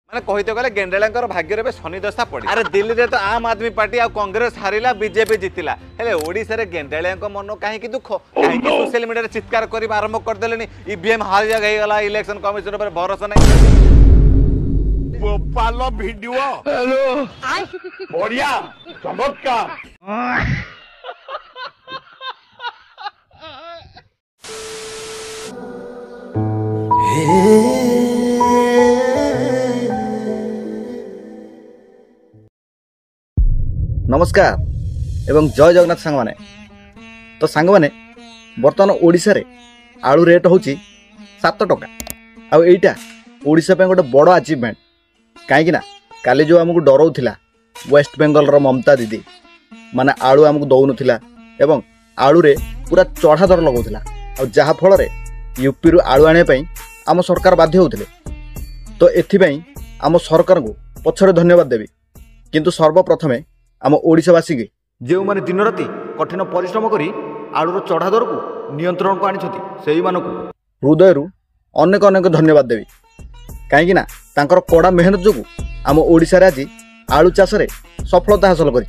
माने कहिते गले गेंडेलांकर भाग्य रे शनि दशा पड़ी। अरे दिल्ली रे तो आम आदमी पार्टी आ कांग्रेस हारिला बीजेपी जितिला हेले ओडिसा रे गेंडेलांक मन काहे की दुख काहे की सोशल मीडिया रे चित्कार करी आरंभ कर देलेनी ईवीएम हार जा गई गला इलेक्शन कमिशन पर भरोसा नहीं। गोपाल वीडियो हेलो बढ़िया चमत्कार। नमस्कार एवं जय जगन्नाथ सांग माने। तो सांग माने बर्तमान ओडिशा रे आलू रेट होची 7 टका। आ एटा ओडिशा पे गोटे बड़ अचीवमेंट कहीं ना काली जो आमको डराउथिला वेस्ट बेंगल रो ममता दीदी माने आलू आमको दौनुथिला एवं आलू रे पूरा चढ़ा दर लगाउथिला आ जहा फल रे यूपी रु आलू आने पई आम सरकार बाध्य होथिले। तो एथिपई आम सरकार को पछरे धन्यवाद देबी। किंतु सर्वप्रथमे आम ओडिशावासी के जो माने दिन राति कठिन परिश्रम करी आलूर चढ़ा दर को नियंत्रण को आनी से हृदय अनेक अनेक धन्यवाद देवी। कहीं तांकर कड़ा मेहनत जो आम ओडिशा रे आज आलू चाष रे सफलता हासिल कर।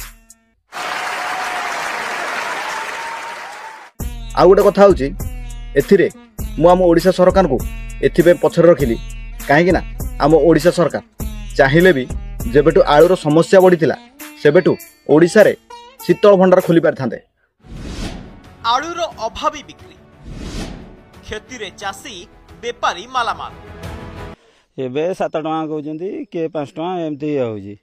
आ गोटे कथा होची एथिरे मु आम ओडिशा सरकार को एथिपे पछरे रखिली कहीं आम ओडिशा सरकार चाहिले भी जेबेटू आलूर समस्या बढ़ी सेबेटू ओडिशा रे शीतल भंडार खोली पारथांते। आलूर अभावी बिक्री खेती रे चाषी बेपारी मालामाल एबे 7 टका कहउजंती के 5 टका एमती होउजी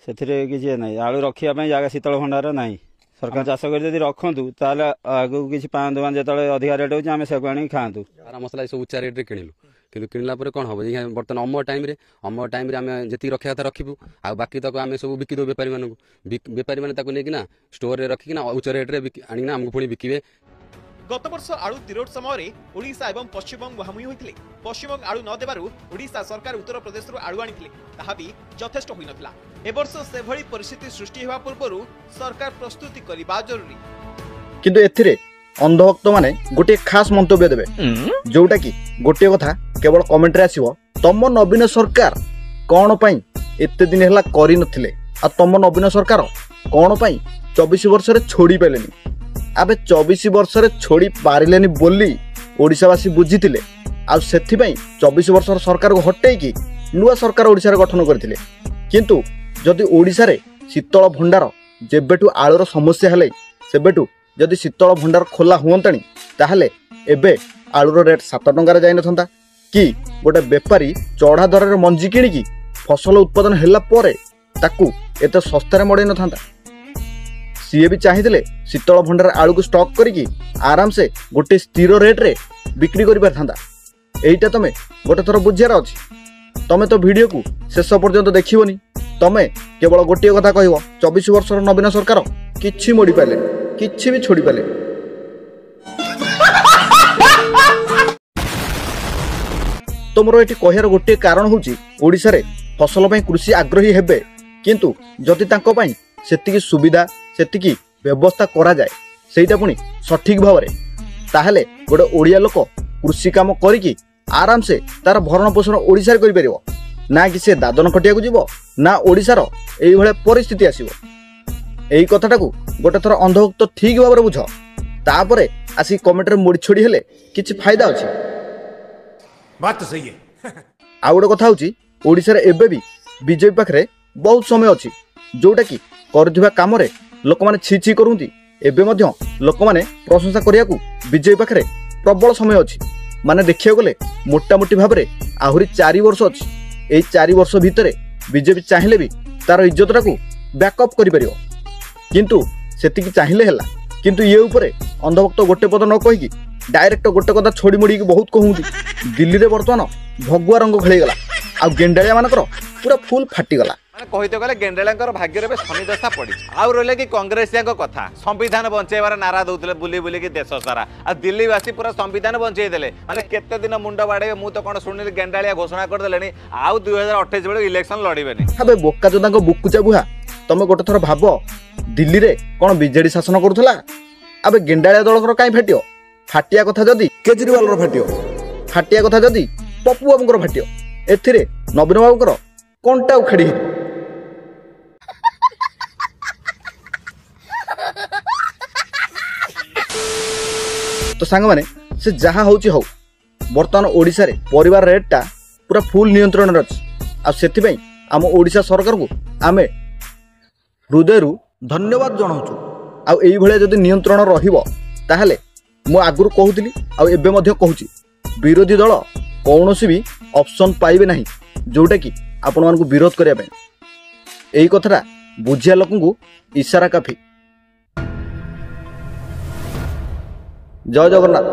सेथिरे किछि नै आलू रखिया पय जागा शीतल भंडार नै। सरकार चाष कर जदि रखंतु ताले आगु किछि 5 दुकान जेतले अधिक रेट होउची आमे सब आनी खांतु। सारा मसला सब उच्च रेट रे किनिलु किंतु किनला पर कोन होबो बर्तमान अमर टाइम रे आमे जति रखिया था रखिबु आ बाकी तक आमे सब बिकी दो व्यापारी मानकु व्यापारी माने ताको लेकिना स्टोर रे रखिकिना उच्च रेट रे आनिना हमकु पुणी बिकिबे। गत वर्ष आलू तिरोड समय ओडिशा एवं पश्चिमबंग मुहांमुही होइथिले। पश्चिमबंग आलू न देबारु ओडिशा सरकार उत्तर प्रदेश रु आलू आनिथिले ताहा भी यथेष्ट होई नथिला। ए वर्ष से भली परिस्थिति सृष्टि हेबा पूर्वरु सरकार प्रस्तुति करिबा जरूरी। किंतु एथिरे अंधभक्त माने गोटे खास मंतव्य देबे जोटा कि गोटे कथा केवल कमेंट रे आसीबो तम नवीन सरकार कोन पई एते दिन हला करि नथिले आ तम नवीन सरकार कोन पई 24 वर्ष रे छोड़ी पेलेनी। आबे 24 वर्ष रे छोड़ी पारिलेनी बोली ओडिशावासी बुझितिले आ सेथि पई 24 वर्ष सरकार को हटेई कि नुवा सरकार ओडिसा रे गठन करथिले। किंतु जदि ओडिसा रे शीतल भंडार जेबेटू आलूर समस्या हले सेबेटू जदि शीतल भंडार खोला हुअंतानी ताहले एबे आलूर रेट 7 टंका रे जाई नथंता कि गोटे बेपारी चढ़ा दर रे मंजी किणी फसल उत्पादन हेला परे ताकू एते सस्ता रे मडै नथंता। सीए भी चाहिए शीतल भंडार आलू को स्टॉक करिकी आराम से गोटे स्थिर रेट रे बिक्री करि पारथांता। एइटा तमे गोटे थर बुझियार अछि। तमे तो वीडियो को शेष पर्यंत देखिबोनी तमे केवल गोटे कथा कहबो 24 वर्ष नवीन सरकार किछि मोडी पाले किछि भी छोड़ी पाले। तो मोर एटी कहयार गोटे कारण होची ओडिसा रे फसल पई कृषि आग्रही हेबे किंतु जदि तांको पई सेतिकी सुविधा सेतिकी व्यवस्था करा जाए सेटा पुनी सठिक भाव रे ताहले गोटे ओडिया लोक कृषि काम करिकी आराम से तार भरण पोषण ओडिसा रे करि परिबो ना कि से दादन खटिया को जीवो ना ओडिसा रो एई भले परिस्थिति आसीबो। एई कथाटा को गोटे थर अंधभक्त ठीक भाव रे बुझ तापरे आसी कमेंट रे मोडी छोडी हेले किछि फायदा अछि। बात तो सही है। आ गोटे कथा होची ओडिसा रे एबे भी बीजेपी पाखरे बहुत समय अछि जोटा कि करथिबा काम रे लोक माने छी छी करूंती एबे मध्य लोक माने प्रशंसा करिया को बीजेपी पाखरे प्रबल समय अछि। माने देखिया गले मोटा मोटी भाव रे आहुरी 4 वर्ष अछि। एई 4 वर्ष भितरे बीजेपी चाहिले भी तार इज्जतटा को बैकअप करि परियो किंतु सेतिकी चाहिले हला। किंतु ये ऊपर अंधभक्त गोटे पद न कहि डायरेक्ट गोटे कथा छोड़ी मोड़ी बहुत कहूंती दिल्ली रे वर्तमान भगवा रंग खेली गला आ गेंडालिया मानकर पूरा फुल फाटी गला। कहिते गले गेंडेलांकर भाग्य रे शनि दशा पड़ी। आउ रहले कि कांग्रेसिया कथा संविधान बंचेबार नारा दउतले बुली बुली कि देश सारा आ दिल्लीवासी पूरा संविधान बंचेई देले माने केते दिन मुंड बाडे मु तो कोन सुनिली गेंडालिया घोषणा कर देलेनी आउ 2028 बेले इलेक्शन लड़ीबेनी। हबे बोका जोदांक बुकुचा बुहा तमे गोटे थर भाबो दिल्ली रे कोन बीजेडी शासन करूथला आबे गेंडालिया दलकर काई फाटियो फाटिया कथा जदी केजरीवाल रो फाटियो फाटिया कथा जदी पप्पू बाबूकर फाटियो एथिरे नवीन बाबूकर କଣଟା ଉଖେଡ଼ି ହେଇଯିବ। ତ ସାଙ୍ଗମାନେ ସେ ଯାହା ହେଉଛି ହଉ, ବର୍ତ୍ତମାନ ଓଡ଼ିଶାରେ ପରିବାର ରେଟ୍ଟା ପୁରା ଫୁଲ୍ ନିୟନ୍ତ୍ରଣରେ ଅଛି। ଆଉ ସେଥିପାଇଁ ଆମ ଓଡ଼ିଶା ସରକାରକୁ ଆମେ ହୃଦୟରୁ ଧନ୍ୟବାଦ ଜଣାଉଛୁ। ଆଉ ଏଇଭଳିଆ ଯଦି ନିୟନ୍ତ୍ରଣ ରହିବ ତାହେଲେ ମୁଁ ଆଗରୁ କହୁଥିଲି ଆଉ ଏବେ ମଧ୍ୟ କହୁଛି, ବିରୋଧୀ ଦଳ କୌଣସି ବି ଅପସନ୍ ପାଇବେ ନାହିଁ ଯେଉଁଟାକି ଆପଣମାନଙ୍କୁ ବିରୋଧ କରିବା ପାଇଁ। ଏଇ କଥାଟା ବୁଝିବା ଲୋକଙ୍କୁ ଇସାରା କାଫି। ଜୟ ଜଗନ୍ନାଥ।